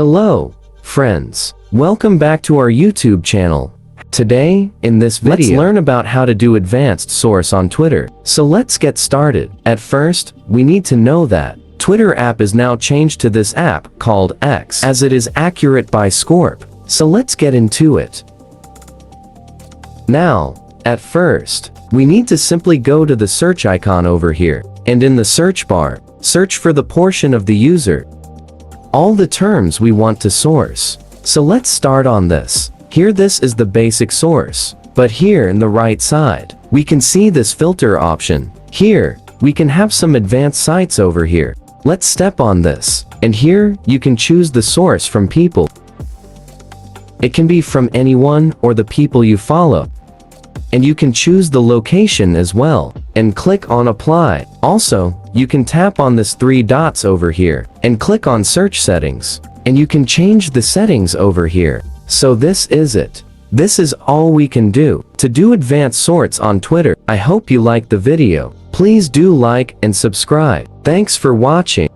Hello, friends. Welcome back to our YouTube channel. Today, in this video, let's learn about how to do advanced source on Twitter. So let's get started. At first, we need to know that Twitter app is now changed to this app called X, as it is accurate by Scorp. So let's get into it. Now, at first, we need to simply go to the search icon over here, and in the search bar, search for the portion of the user, all the terms we want to source. So let's start on this. Here this is the basic source, but here in the right side, we can see this filter option. Here, we can have some advanced sites over here. Let's step on this, and here, you can choose the source from people. It can be from anyone or the people you follow. And you can choose the location as well, and click on apply. Also, you can tap on this 3 dots over here, and click on search settings. And you can change the settings over here. So this is it. This is all we can do to do advanced sorts on Twitter. I hope you liked the video. Please do like and subscribe. Thanks for watching.